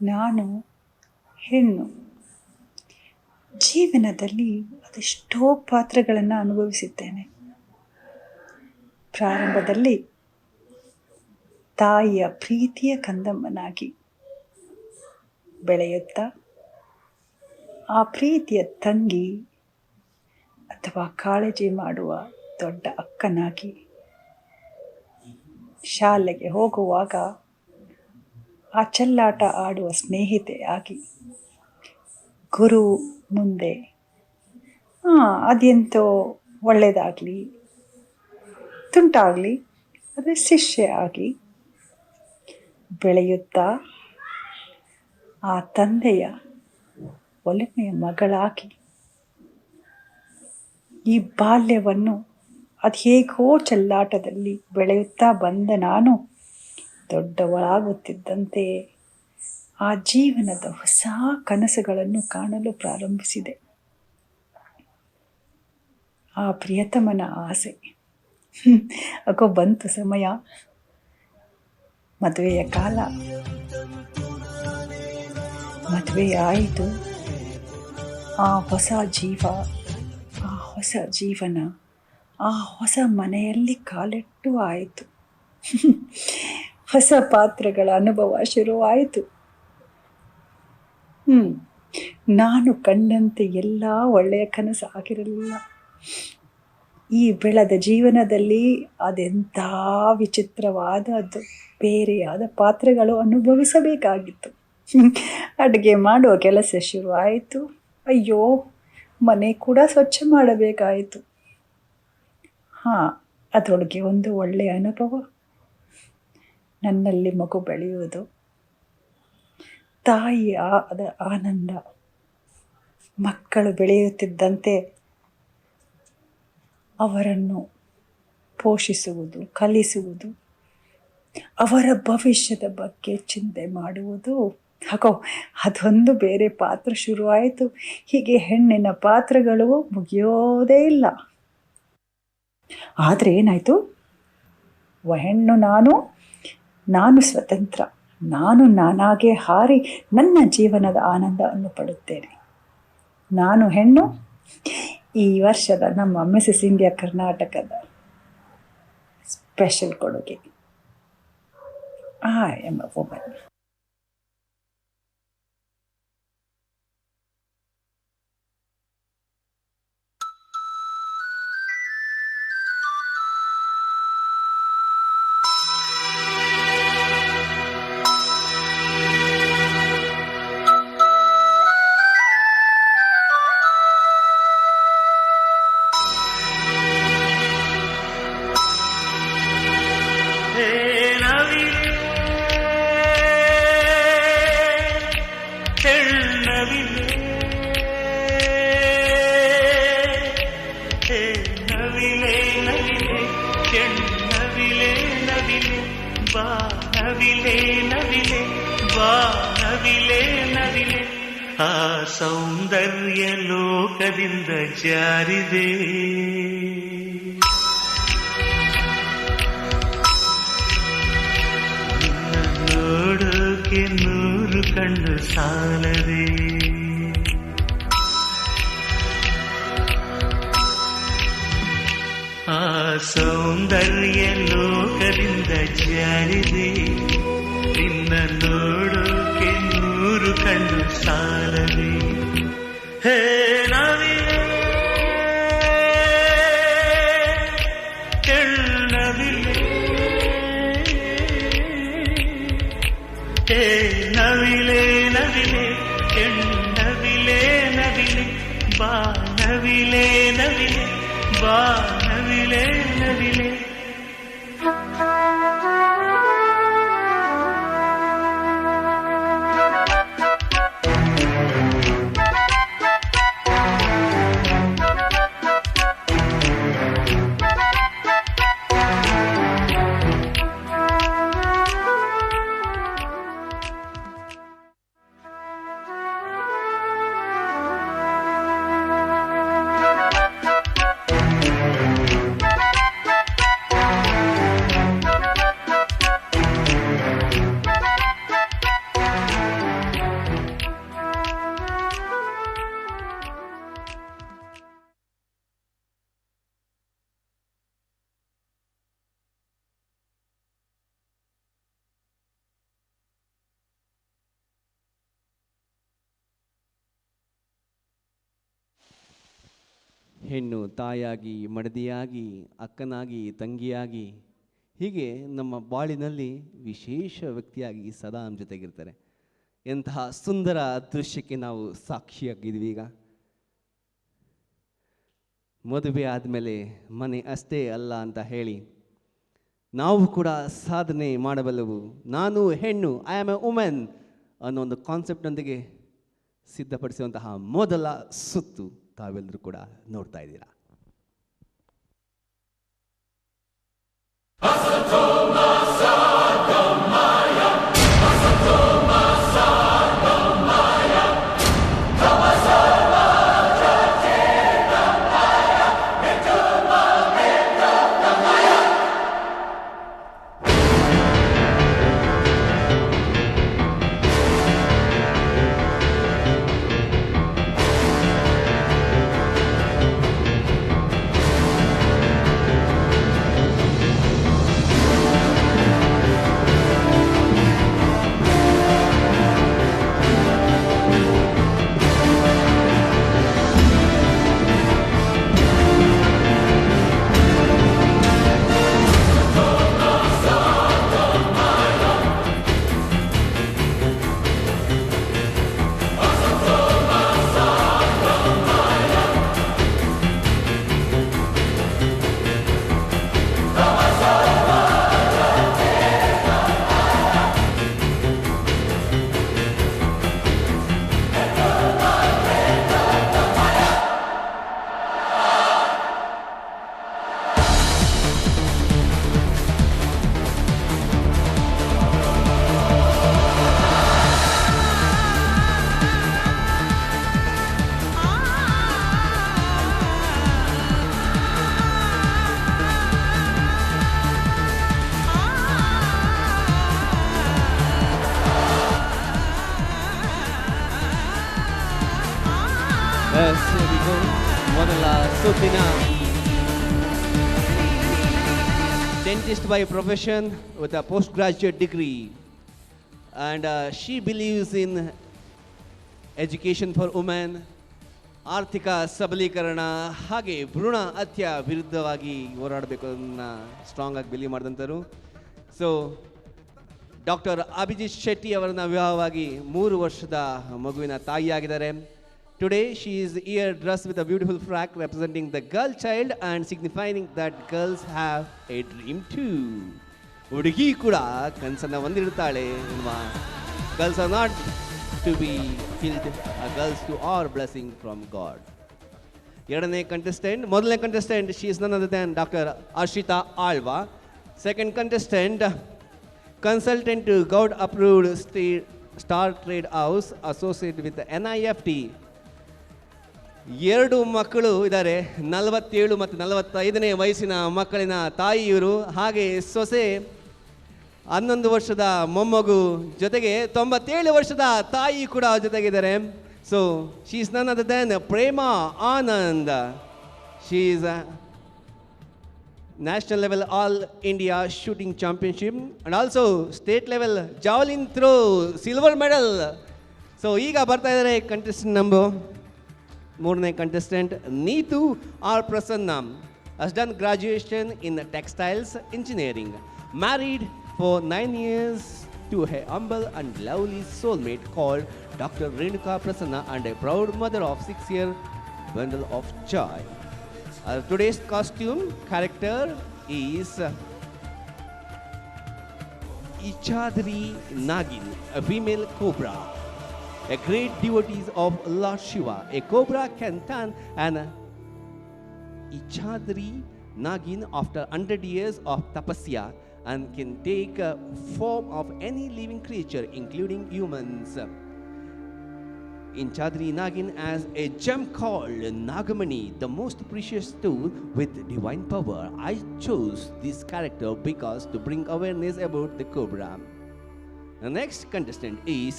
ನಾನು ಹೆಣ್ಣು. ಜೀವನದಲ್ಲಿ ಅದೆಷ್ಟೋ ಪಾತ್ರಗಳನ್ನು ಅನುಭವಿಸಿದ್ದೇನೆ. ಪ್ರಾರಂಭದಲ್ಲಿ ತಾಯಿಯ ಪ್ರೀತಿಯ ಕಂದಮ್ಮನಾಗಿ ಬೆಳೆಯುತ್ತಾ ಆ ಪ್ರೀತಿಯ ತಂಗಿ ಅಥವಾ ಕಾಳಜಿ ಮಾಡುವ ದೊಡ್ಡ ಅಕ್ಕನಾಗಿ, ಶಾಲೆಗೆ ಹೋಗುವಾಗ ಆ ಚೆಲ್ಲಾಟ ಆಡುವ ಸ್ನೇಹಿತೆಯಾಗಿ, ಗುರು ಮುಂದೆ ಅದೆಂತೋ ಒಳ್ಳೆಯದಾಗಲಿ ತುಂಟಾಗಲಿ ಅದೇ ಶಿಷ್ಯ ಆಗಿ ಬೆಳೆಯುತ್ತಾ ಆ ತಂದೆಯ ಒಲಮೆಯ ಮಗಳಾಗಿ ಈ ಬಾಲ್ಯವನ್ನು ಅದು ಹೇಗೋ ಚೆಲ್ಲಾಟದಲ್ಲಿ ಬೆಳೆಯುತ್ತಾ ಬಂದ ನಾನು ದೊಡ್ಡವಳಾಗುತ್ತಿದ್ದಂತೆ ಆ ಜೀವನದ ಹೊಸ ಕನಸುಗಳನ್ನು ಕಾಣಲು ಪ್ರಾರಂಭಿಸಿದೆ. ಆ ಪ್ರಿಯತಮನ ಆಸೆ ಅಗೋ ಬಂತು ಸಮಯ, ಮದುವೆಯ ಕಾಲ. ಮದುವೆಯಾಯಿತು. ಆ ಹೊಸ ಜೀವ, ಆ ಹೊಸ ಜೀವನ, ಆ ಹೊಸ ಮನೆಯಲ್ಲಿ ಕಾಲಿಟ್ಟು ಆಯಿತು. ಹೊಸ ಪಾತ್ರಗಳ ಅನುಭವ ಶುರುವಾಯಿತು. ನಾನು ಕಂಡಂತೆ ಎಲ್ಲ ಒಳ್ಳೆಯ ಕನಸು ಆಗಿರಲಿಲ್ಲ. ಈ ಬೆಳೆದ ಜೀವನದಲ್ಲಿ ಅದೆಂಥ ವಿಚಿತ್ರವಾದದ್ದು, ಬೇರೆಯಾದ ಪಾತ್ರಗಳು ಅನುಭವಿಸಬೇಕಾಗಿತ್ತು. ಅಡುಗೆ ಮಾಡುವ ಕೆಲಸ ಶುರುವಾಯಿತು. ಅಯ್ಯೋ, ಮನೆ ಕೂಡ ಸ್ವಚ್ಛ ಮಾಡಬೇಕಾಯಿತು. ಅದರೊಳಗೆ ಒಂದು ಒಳ್ಳೆಯ ಅನುಭವ, ನನ್ನಲ್ಲಿ ಮಗು ಬೆಳೆಯುವುದು, ತಾಯಿಯ ಆನಂದ. ಮಕ್ಕಳು ಬೆಳೆಯುತ್ತಿದ್ದಂತೆ ಅವರನ್ನು ಪೋಷಿಸುವುದು, ಕಲಿಸುವುದು, ಅವರ ಭವಿಷ್ಯದ ಬಗ್ಗೆ ಚಿಂತೆ ಮಾಡುವುದು. ಅದೊಂದು ಬೇರೆ ಪಾತ್ರ ಶುರುವಾಯಿತು. ಹೀಗೆ ಹೆಣ್ಣಿನ ಪಾತ್ರಗಳು ಮುಗಿಯೋದೇ ಇಲ್ಲ. ಆದರೆ ಏನಾಯಿತು, ಹೆಣ್ಣು ನಾನು ಸ್ವತಂತ್ರ, ನಾನು ನಾನಾಗೆ ಹಾರಿ ನನ್ನ ಜೀವನದ ಆನಂದವನ್ನು ಪಡುತ್ತೇನೆ. ನಾನು ಹೆಣ್ಣು. ಈ ವರ್ಷದ ನಮ್ಮ ಮಿಸಸ್ ಇಂಡಿಯಾ ಕರ್ನಾಟಕದ ಸ್ಪೆಷಲ್ ಕೊಡುಗೆ. I am a woman. ಆ ಸೌಂದರ್ಯ ಲೋಕದಿಂದ ಜಾರಿದೆ, ನಿನ್ನ ನೋಡೋಕೆ 100 ಕಣ್ಣು ಸಾಲದೆ. ಆ ಸೌಂದರ್ಯ ಲೋಕದಿಂದ ಜಾರಿದೆ, ನಿನ್ನ ನೋಡೋಕೆ 100 ಕಣ್ಣು ಸಾಲದೆ. ಹೇ ನವಿಲೆ, ಕೆಳ್ಳವಿಲೆ, ಹೇ ನವಿಲೆ ನವಿಲೆ, ಕೆಣ್ಣವಿಲೆ ನವಿಲೆ, ಬಾ ನವಿಲೆ ನವಿಲೆ, ಬಾ ನವಿಲೆ ನವಿಲೆ. ಹೆಣ್ಣು ತಾಯಾಗಿ, ಮಡದಿಯಾಗಿ, ಅಕ್ಕನಾಗಿ, ತಂಗಿಯಾಗಿ, ಹೀಗೆ ನಮ್ಮ ಬಾಳಿನಲ್ಲಿ ವಿಶೇಷ ವ್ಯಕ್ತಿಯಾಗಿ ಸದಾ ನಮ್ಮ ಜೊತೆಗಿರ್ತಾರೆ. ಎಂತಹ ಸುಂದರ ದೃಶ್ಯಕ್ಕೆ ನಾವು ಸಾಕ್ಷಿಯಾಗಿದ್ವಿ. ಈಗ ಮದುವೆ ಆದಮೇಲೆ ಮನೆ ಅಷ್ಟೇ ಅಲ್ಲ ಅಂತ ಹೇಳಿ ನಾವು ಕೂಡ ಸಾಧನೆ ಮಾಡಬಲ್ಲವು. ನಾನು ಹೆಣ್ಣು, ಐ ಆಮ್ ಎ ವುಮೆನ್ ಅನ್ನೋ ಒಂದು ಕಾನ್ಸೆಪ್ಟ್ನೊಂದಿಗೆ ಸಿದ್ಧಪಡಿಸುವಂತಹ ಮೊದಲ ಸುತ್ತು ತಾವೆಲ್ಲರೂ ಕೂಡ ನೋಡ್ತಾ ಇದ್ದೀರಾ. ಮೊದಲ ಸುತ್ತಿನ dentist by profession with a postgraduate degree, and she believes in education for women, ಆರ್ಥಿಕ ಸಬಲೀಕರಣ ಹಾಗೆ ಭ್ರೂಣ ಹತ್ಯೆ ವಿರುದ್ಧವಾಗಿ ಹೋರಾಡಬೇಕು ಅನ್ನೋ ಸ್ಟ್ರಾಂಗ್ ಆಗಿ ಬಿಲೀವ್ ಮಾಡಿದಂಥರು. ಸೊ ಡಾಕ್ಟರ್ ಅಭಿಜಿತ್ ಶೆಟ್ಟಿ ಅವರನ್ನ ವಿವಾಹವಾಗಿ 3 ವರ್ಷದ ಮಗುವಿನ ತಾಯಿಯಾಗಿದ್ದಾರೆ. Today she is here dressed with a beautiful frock representing the girl child and signifying that girls have a dream too. ಹುಡುಗಿ ಕೂಡ ಕನಸನ್ನ ಹೊಂದಿರುತ್ತಾಳೆ. Girls are not to be killed, girls to are blessing from God. ಮೊದಲನೇ contestant, she is none other than Dr. Ashita Alva. Second contestant, consultant to God approved Star Trade House associated with the NIFT. 2 ಮಕ್ಕಳು ಇದ್ದಾರೆ, 47 ಮತ್ತು 45ನೇ ವಯಸ್ಸಿನ ಮಕ್ಕಳಿನ ತಾಯಿ ಇವರು. ಹಾಗೆ ಸೊಸೆ 11 ವರ್ಷದ ಮೊಮ್ಮಗು, ಜೊತೆಗೆ 97 ವರ್ಷದ ತಾಯಿ ಕೂಡ ಜೊತೆಗಿದ್ದಾರೆ. So she is none other than Prema Anand. She is national level all India shooting championship and also state level javelin throw silver medal. So ಈಗ ಬರ್ತಾ ಇದ್ದಾರೆ contestant ನಂಬರ್ 3ನೇ contestant Neetu R. Prasanna. Has done graduation in textiles engineering. Married for 9 years to a humble and lovely soulmate called Dr. Renuka Prasanna and a proud mother of 6-year bundle of joy. Today's costume character is Ichadri Nagin, a female cobra. A great devotee of Lord Shiva. A cobra can turn an Ichadri Nagin after 100 years of tapasya and can take a form of any living creature, including humans. Ichadri Nagin has a gem called Nagamani, the most precious tool with divine power. I chose this character because to bring awareness about the cobra. The next contestant is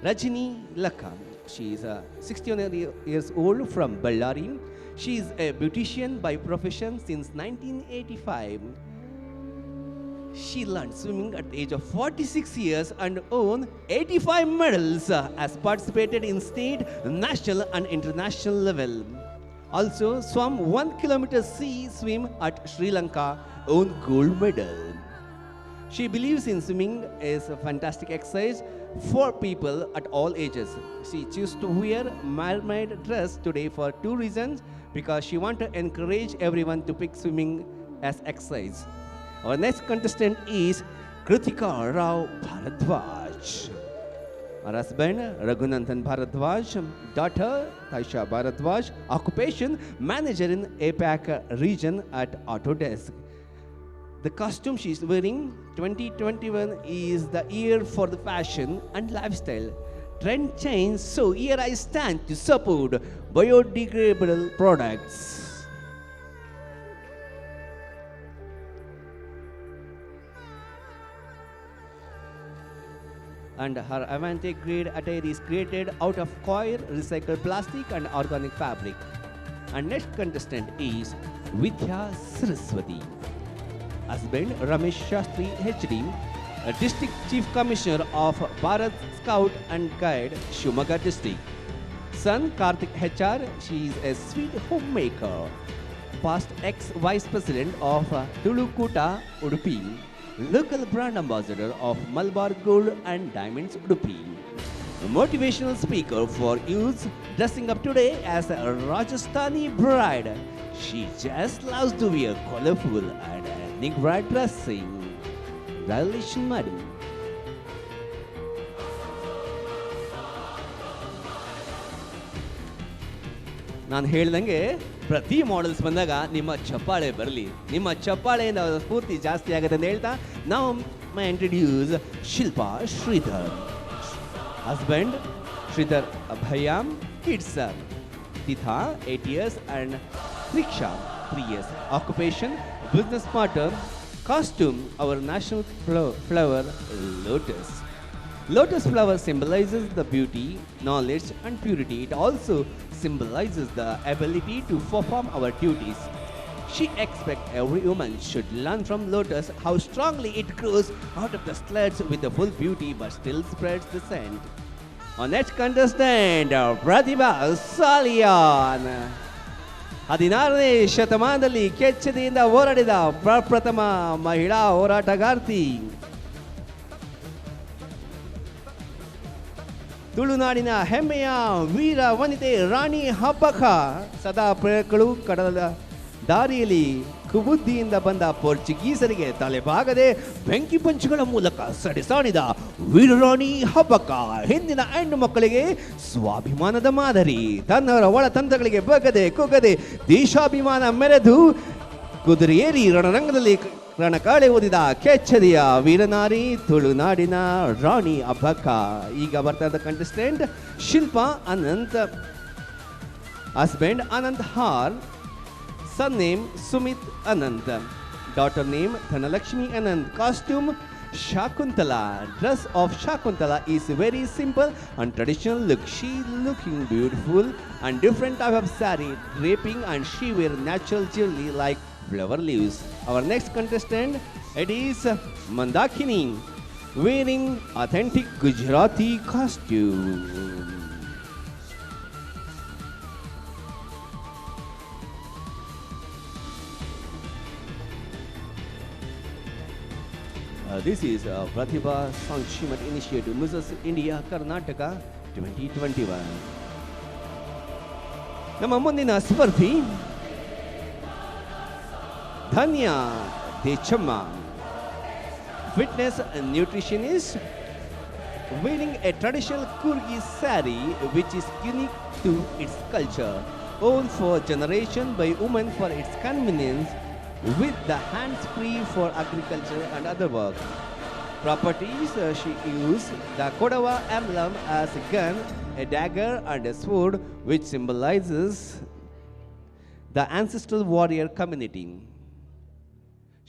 Rajini Lakka. She is 61 years old from Ballari. She is a beautician by profession since 1985. She learned swimming at the age of 46 years and won 85 medals, has participated in state, national and international level. Also swam 1 kilometer sea swim at Sri Lanka, won gold medal. She believes in swimming is a fantastic exercise for people at all ages. She chose to wear mermaid dress today for two reasons, because she wants to encourage everyone to pick swimming as exercise. Our next contestant is Kritika Rao Bharadwaj. Her husband Raghunathan Bharadwaj, daughter Taisha Bharadwaj, occupation manager in APAC region at Autodesk. The costume she is wearing 2021 is the year for the fashion and lifestyle. Trend change, so here I stand to support biodegradable products. And her Avante grade attire is created out of coir, recycled plastic and organic fabric. And next contestant is Vidya Saraswati. Husband Ramesh Shastri HD, a District Chief Commissioner of Bharat Scout and Guide, Shumaga District. Son Karthik HR, she is a sweet homemaker. Past ex-Vice President of Tulukuta, Udupi. Local brand ambassador of Malabar Gold and Diamonds, Udupi. A motivational speaker for youths, dressing up today as a Rajasthani bride. She just loves to wear colorful and ethnic bright dressing. Congratulations, madam. ನಾನು ಹೇಳ್ದಂಗೆ ಪ್ರತಿ models ಬಂದಾಗ ನಿಮ್ಮ ಚಪ್ಪಾಳೆ ಬರಲಿ, ನಿಮ್ಮ ಚಪ್ಪಾಳೆಯಿಂದ ಸ್ಫೂರ್ತಿ ಜಾಸ್ತಿ ಆಗುತ್ತೆ ಅಂತ ಹೇಳ್ತಾ ನಾವು my introduce Shilpa Sridhar. Husband Sridhar Abhayam, kids Titha 8 years and Riksha 3 years. Occupation business partner. Costume our national flower lotus. Lotus flower symbolizes the beauty, knowledge and purity. It also symbolizes the ability to perform our duties. She expects every woman should learn from lotus how strongly it grows out of the sludge with the full beauty but still spreads the scent. Our next contestant, Pratibha Salian. 16ನೇ ಶತಮಾನದಲ್ಲಿ ಕೆಚ್ಚೆದೆಯಿಂದ ಹೋರಾಡಿದ ಪ್ರಪ್ರಥಮ ಮಹಿಳಾ ಹೋರಾಟಗಾರ್ತಿ. ತುಳುನಾಡಿನ ಹೆಮ್ಮೆಯ ವೀರ ವನಿತೆ ರಾಣಿ ಹಬ್ಬಕ್ಕ. ಸದಾ ಪ್ರಯತ್ನಗಳು ಕಡಲ ದಾರಿಯಲ್ಲಿ ಕುಬುದ್ಧಿಯಿಂದ ಬಂದ ಪೋರ್ಚುಗೀಸರಿಗೆ ತಲೆಬಾಗದೆ ಬೆಂಕಿ ಪಂಚುಗಳ ಮೂಲಕ ಸಡಿಸಾಡಿದ ವೀರರಾಣಿ ಹಬ್ಬಕ್ಕ ಹಿಂದಿನ ಹೆಣ್ಣು ಮಕ್ಕಳಿಗೆ ಸ್ವಾಭಿಮಾನದ ಮಾದರಿ. ತನ್ನವರ ಒಳತಂತ್ರಗಳಿಗೆ ಬಗ್ಗದೆ ಕುಗ್ಗದೆ ದೇಶಾಭಿಮಾನ ಮೆರೆದು ಕುದುರೆಯೇರಿ ರಣರಂಗದಲ್ಲಿ ರಣಕಾಳೆ ಓದಿದ ಕೆಚ್ಚದೆಯ ವೀರನಾರಿ ತುಳುನಾಡಿನ ರಾಣಿ ಹಬ್ಬಕ್ಕ. ಈಗ ಬರ್ತಾ ಇದ್ದ contestant Shilpa Ananth. Husband Ananth R, son name Sumit Anand, daughter name Dhanalakshmi Anand. Costume Shakuntala. Dress of Shakuntala is very simple and traditional look. She looking beautiful and different type of sari draping, and she wear natural jewelry like flower leaves. Our next contestant, it is Mandakini, wearing authentic Gujarati costume. This is Pratibha Sankshimat Initiative, Mrs. India, Karnataka 2021. ನಮ್ಮ ಮುಂದಿನ ಸ್ಪರ್ಧಿ ಧನ್ಯ ದೇಚಮ್ಮ, fitness and nutritionist, wearing a traditional Kurgi sari which is unique to its culture, owned for generation by women for its convenience, with the hands free for agriculture and other work. Properties she used the Kodava emblem as a gun, a dagger and a sword, which symbolizes the ancestral warrior community.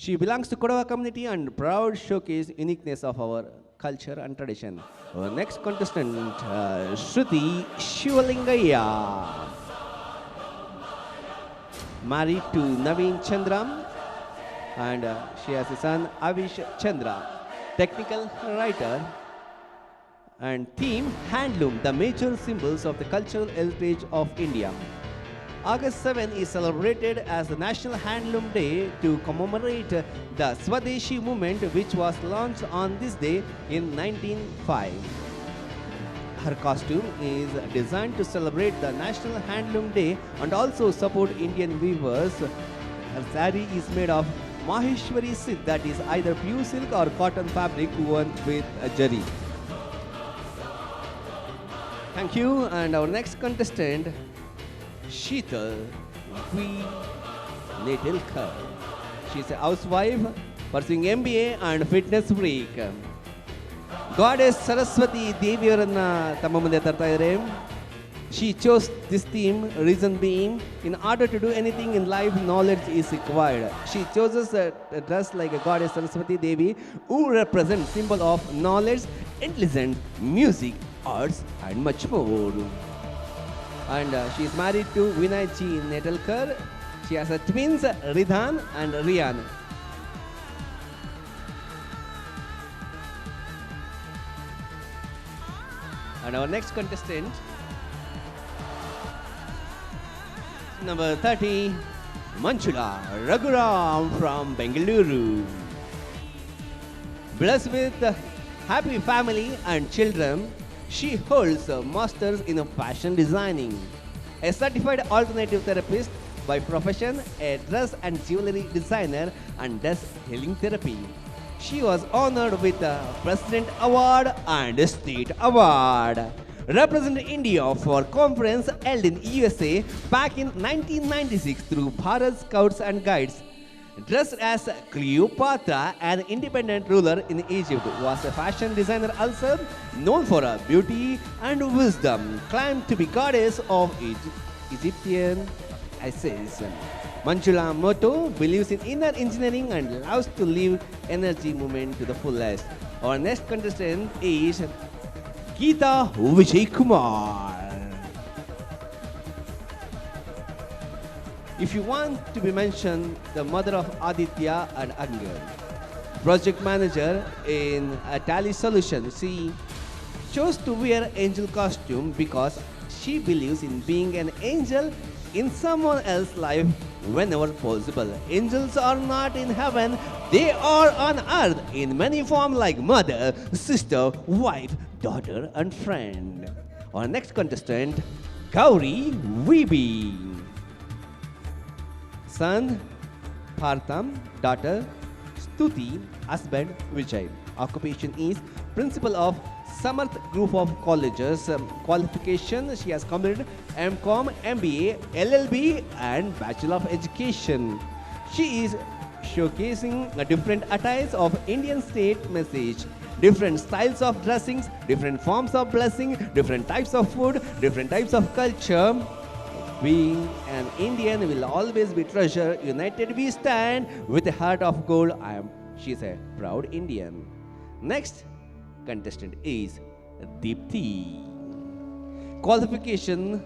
She belongs to Kodava community and proud showcase uniqueness of our culture and tradition. Our next contestant, Shruti Shivalingaya, married to Naveen Chandram, and she has a son Avish Chandra, technical writer. And theme handloom, the major symbols of the cultural heritage of India. August 7 is celebrated as the National Handloom Day to commemorate the Swadeshi movement, which was launched on this day in 1905. Her costume is designed to celebrate the National Handloom Day and also support Indian weavers. Her sari is made of Maheshwari silk, that is either pure silk or cotton fabric woven with a jari. Thank you. And our next contestant, Sheetal V. Netilkar. She's a housewife pursuing MBA and fitness freak. Goddess Saraswati ದೇವಿಯವರನ್ನ ತಮ್ಮ ಮುಂದೆ ತರ್ತಾ ಇದ್ದಾರೆ. She chose this theme, reason being, in order to do anything in life, knowledge is required. She chooses a dress like a goddess Saraswati Devi, who represents symbol of knowledge, intelligence, music, arts, and much more. And she is married to Vinay G. Netalkar. She has twins, Ridhan and Rian. And our next contestant, number 30, Manchula Raghuram from Bengaluru. Blessed with a happy family and children, she holds a master's in fashion designing, a certified alternative therapist by profession, a dress and jewelry designer, and does healing therapy. She was honored with a President Award and a State Award. Represented India for conference held in USA back in 1996 through Bharat Scouts and Guides. Dressed as Cleopatra, an independent ruler in Egypt, was a fashion designer also known for her beauty and wisdom, claimed to be goddess of Egyptian Isis. Manjula Motto believes in inner engineering and loves to live energy movement to the fullest. Our next contestant is Geeta Vijay Kumar. If you want to be mentioned, the mother of Aditya and Angel, project manager in a Tally Solution, she chose to wear angel costume because she believes in being an angel in someone else's life whenever possible. Angels are not in heaven, they are on earth in many forms like mother, sister, wife, daughter, and friend. Our next contestant, Gauri Vibi. Son, Partham, daughter, Stuti, husband, Vijay. Occupation is principal of Samarth Group of Colleges. Qualification, she has completed MCom, MBA, LLB, and Bachelor of Education. She is showcasing different attires of Indian state message, different styles of dressings, different forms of blessing, different types of food, different types of culture. Being an Indian will always be treasure. United we stand with a heart of gold. She's a proud Indian. Next contestant is Deepthi. Qualification,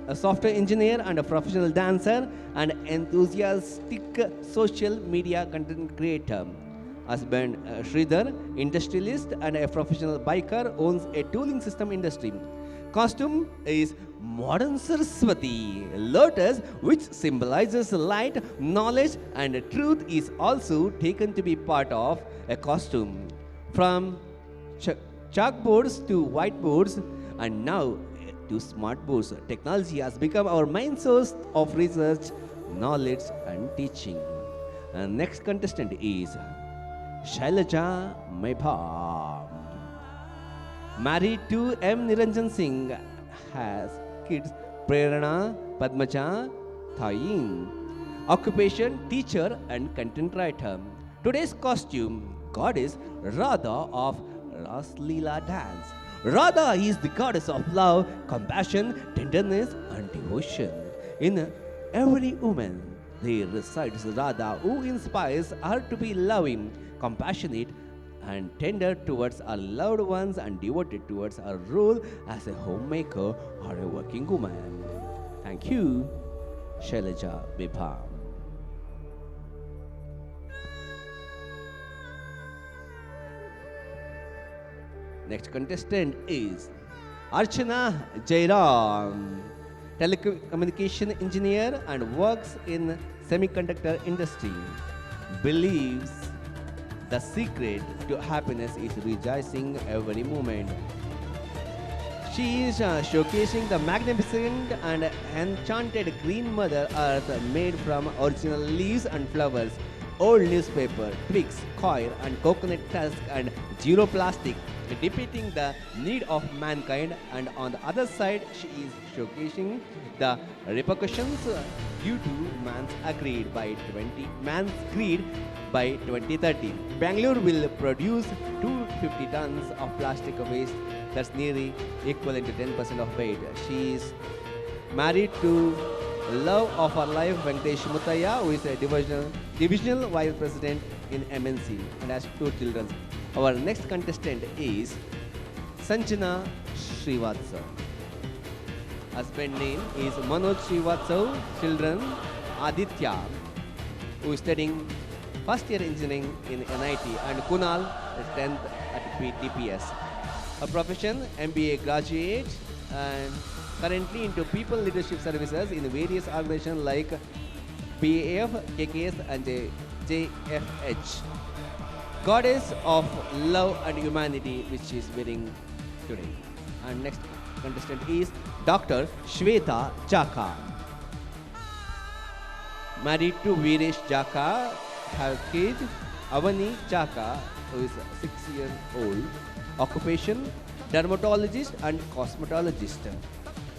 a software engineer and a professional dancer and enthusiastic social media content creator. Husband Sridhar, industrialist and a professional biker, owns a tooling system industry. Costume is modern Saraswati. Lotus, which symbolizes light, knowledge, and truth, is also taken to be part of a costume. From chalkboards to whiteboards, and now to smartboards, technology has become our main source of research, knowledge, and teaching. And next contestant is Shailaja Mebha. Married to M. Niranjan Singh, has kids Prerana, Padmaja, Thayin. Occupation, teacher and content writer. Today's costume, goddess Radha of Ras Leela dance. Radha is the goddess of love, compassion, tenderness, and devotion. In every woman, there resides Radha, who inspires her to be loving, compassionate, and tender towards our loved ones and devoted towards our role as a homemaker or a working woman. Thank you, Shailaja Bibha. Next contestant is Archana Jairam. telecommunication engineer and works in semiconductor industry. Believes the secret to happiness is rejoicing every moment. She is showcasing the magnificent and enchanted green Mother Earth made from original leaves and flowers, old newspaper, twigs, coir, and coconut tusk, and zero plastic, depicting the need of mankind. And on the other side, she is showcasing the repercussions due to man's greed by 2030. Bangalore will produce 250 tons of plastic waste. That's nearly equivalent to 10% of weight. She is married to love of her life, Venkatesh Muttaya, who is a divisional vice president in MNC and has 2 children. Our next contestant is Sanjana Srivatsa. Husband name is Manoj Srivatsa. Children Aditya, who is studying first year engineering in NIT, and Kunal, 10th at DPS. A profession, MBA graduate, and currently into people leadership services in various organizations like PAF, KKS, and JFH. Goddess of love and humanity, which is wearing today. And next contestant is Dr. Shweta Jaka. Married to Viresh Jaka, have kid Avani Jaka, who is 6 years old. Occupation, dermatologist and cosmetologist.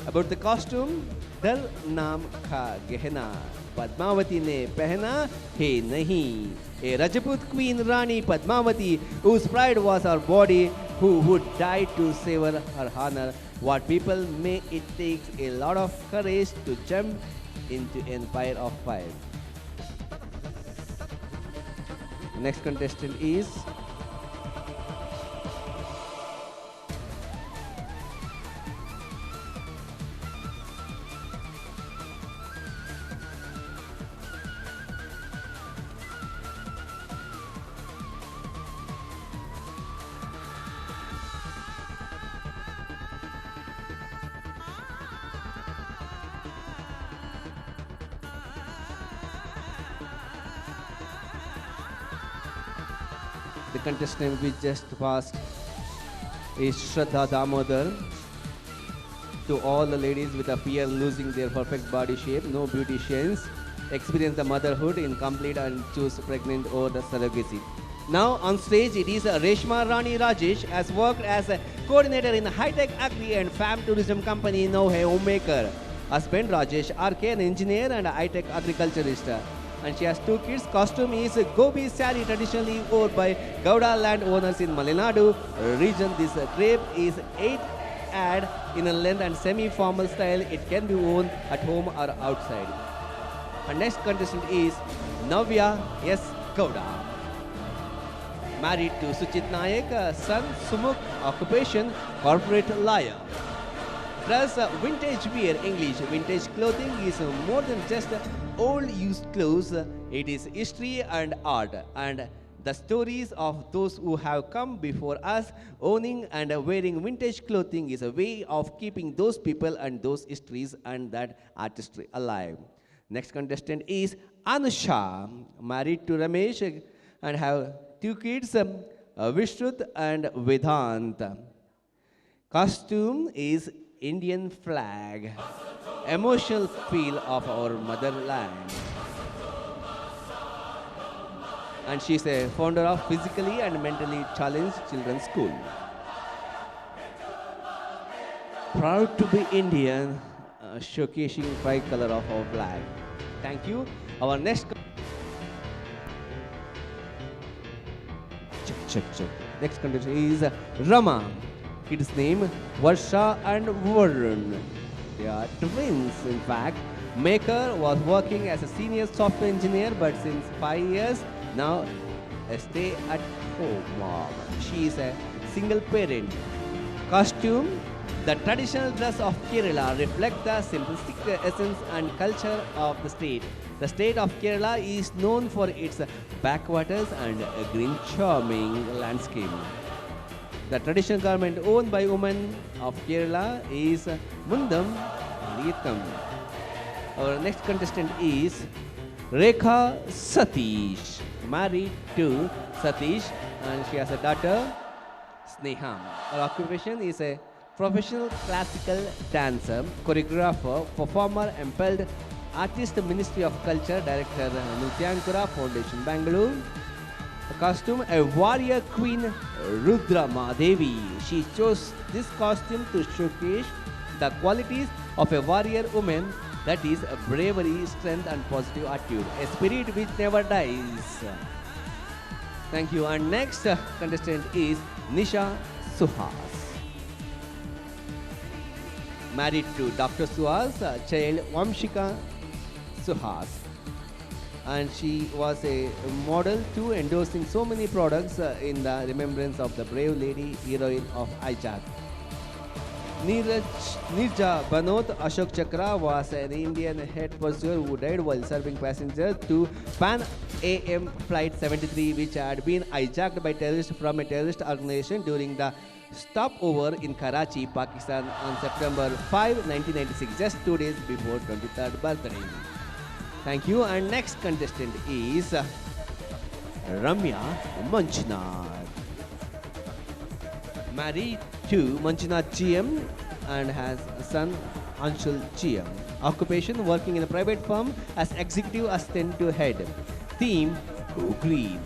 About the costume, Dar naam ka gehna, Padmavati ne pehna hai nahi. A Rajput queen Rani Padmavati, whose pride was her body, who would die to save her honor. What people may, it takes a lot of courage to jump into empire of fire. Next contestant is the contestant we just passed is Shraddha Damodar. To all the ladies with a fear losing their perfect body shape, no beauticians, experience the motherhood in complete and choose pregnant or the surrogacy. Now on stage it is Reshma Rani Rajesh, has worked as a coordinator in high-tech agri and farm tourism company Now Hai Homemaker. Husband Rajesh RK, an engineer and a high-tech agriculturist. And she has 2 kids. Costume is Gobi sari, traditionally worn by Gauda landowners in Malenadu region. This drape is 8 ad in a length and semi-formal style. It can be worn at home or outside. And next contestant is Navya S. Gauda. Married to Suchit Nayak, son Sumuk, occupation corporate lawyer. Plus vintage wear, English. Vintage clothing is more than just old used clothes. It is history and art, and the stories of those who have come before us. Owning and wearing vintage clothing is a way of keeping those people and those histories and that artistry alive. Next contestant is Anusha, married to Ramesh and have 2 kids, Vishrut and Vedant. Costume is Indian flag, emotional feel of our motherland. And she's a founder of physically and mentally challenged children's school. Proud to be Indian, showcasing tri-color of our flag. Thank you. Our next check. Next contestant is Rama. Kids name Varsha and Varun. They are twins, in fact. Maker was working as a senior software engineer, but since 5 years now a stay-at-home mom. She is a single parent. Costume: the traditional dress of Kerala reflects the simplistic essence and culture of the state. The state of Kerala is known for its backwaters and green charming landscape. The traditional garment owned by women of Kerala is Mundam, Sangeetam. Our next contestant is Rekha Satish, married to Satish, and she has a daughter, Sneham. Her occupation is a professional classical dancer, choreographer, performer, impelled artist, Ministry of Culture, Director, Nityankura Foundation, Bangalore. A costume, a warrior queen, Rudra Mahadevi. She chose this costume to showcase the qualities of a warrior woman, that is bravery, strength and positive attitude, a spirit which never dies. Thank you. And next contestant is Nisha Suhas. Married to Dr. Suhas, child Vamshika Suhas. And she was a model too, endorsing so many products in the remembrance of the brave lady heroine of Aizad. Nirja Banot Ashok Chakra was an Indian head pursuer who died while serving passengers to Pan AM Flight 73, which had been hijacked by terrorists from a terrorist organization during the stopover in Karachi, Pakistan on September 5, 1996, just 2 days before 23rd birthday. Thank you. And next contestant is Ramya Manchnath. Married to Manchnath GM and has a son Anshul GM. Occupation, working in a private firm as executive assistant to head. Theme, Go Green.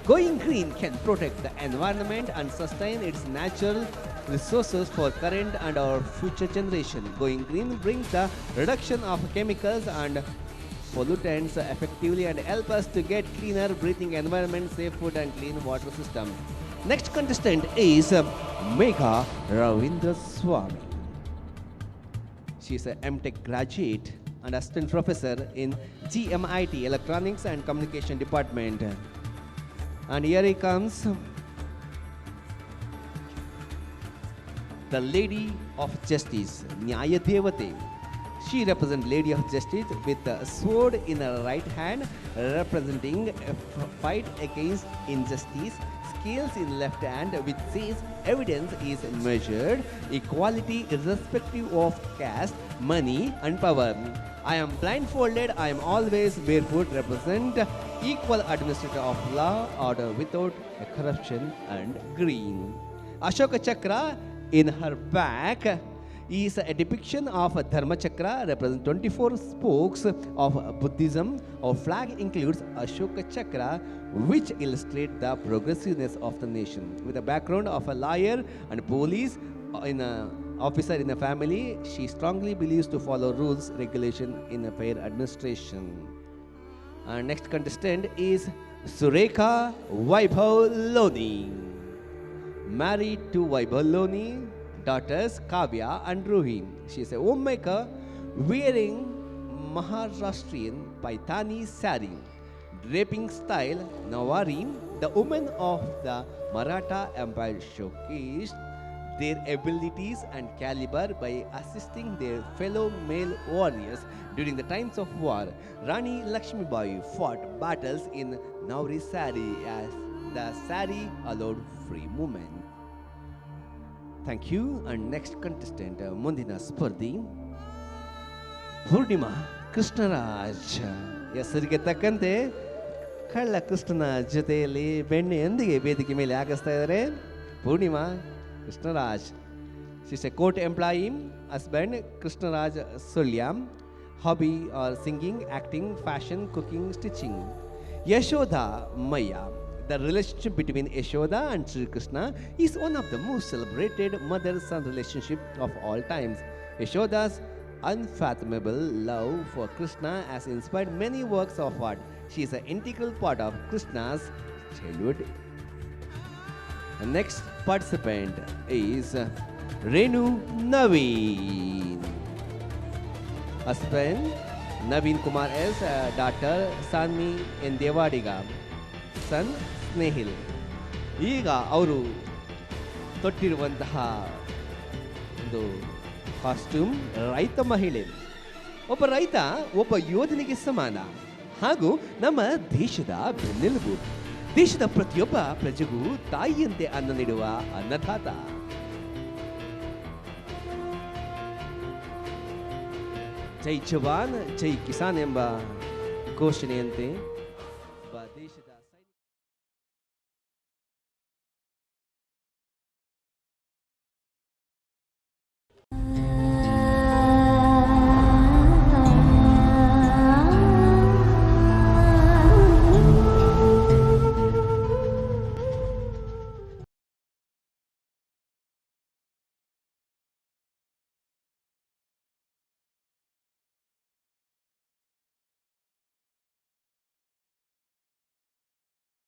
Going green can protect the environment and sustain its natural resources for current and our future generation. Going green brings the reduction of chemicals and pollutants effectively and help us to get cleaner breathing environment, safe food and clean water system. Next contestant is Megha Ravindra Swami. She is a MTech graduate and assistant professor in GMIT Electronics and Communication Department. And here he comes, the Lady of Justice, Nyaya Devate. She represents Lady of Justice with a sword in her right hand, representing a fight against injustice. Scales in left hand, which says evidence is measured, equality irrespective of caste, money and power. I am blindfolded, I am always barefoot, represent equal administrator of law, order without corruption and green. Ashoka Chakra in her back is a depiction of a Dharma Chakra, represents 24 spokes of Buddhism. Our flag includes Ashoka Chakra, which illustrates the progressiveness of the nation. With a background of a lawyer and police officer in a family, she strongly believes to follow rules, regulation in a fair administration. Our next contestant is Surekha Vaibhav Loni. Married to Vaibhav Loni, daughters Kavya and Ruhi. She is a homemaker wearing Maharashtrian Paithani sari. Draping style Nawari, the women of the Maratha Empire showcased their abilities and caliber by assisting their fellow male warriors during the times of war. Rani Lakshmibai fought battles in Nauri sari as the sari allowed free movement. Thank you. And next contestant, Mundina Spurdi, Purnima Krishnaraj. ಹೆಸರಿಗೆ ತಕ್ಕಂತೆ ಕಳ್ಳ ಕೃಷ್ಣನ ಜೊತೆಯಲ್ಲಿ ಬೆಣ್ಣೆಯೊಂದಿಗೆ ವೇದಿಕೆ ಮೇಲೆ ಆಗಸ್ತಾ ಇದ್ದಾರೆ Purnima Krishnaraj. She is a court employee, husband Krishnaraj Sulyam, hobby or singing, acting, fashion, cooking, stitching. Yashoda Maya. The relationship between Yashoda and Sri Krishna is one of the most celebrated mother-son relationship of all times. Yashoda's unfathomable love for Krishna has inspired many works of art. She is an integral part of Krishna's childhood. The next participant is Renu Naveen. Husband Naveen Kumar S, daughter Sanmi in Devadiga, son Snehil. ಈಗ ಅವರು ತೊಟ್ಟಿರುವಂತಹ ಒಂದು costume ರೈತ ಮಹಿಳೆ. ಒಬ್ಬ ರೈತ ಒಬ್ಬ ಯೋಧನಿಗೆ ಸಮಾನ ಹಾಗೂ ನಮ್ಮ ದೇಶದ ಬೆನ್ನೆಲುಬು. ದೇಶದ ಪ್ರತಿಯೊಬ್ಬ ಪ್ರಜೆಗೂ ತಾಯಿಯಂತೆ ಅನ್ನ ನೀಡುವ ಅನ್ನದಾತ. ಜೈ ಜವಾನ್ ಜೈ ಕಿಸಾನ್ ಎಂಬ ಘೋಷಣೆಯಂತೆ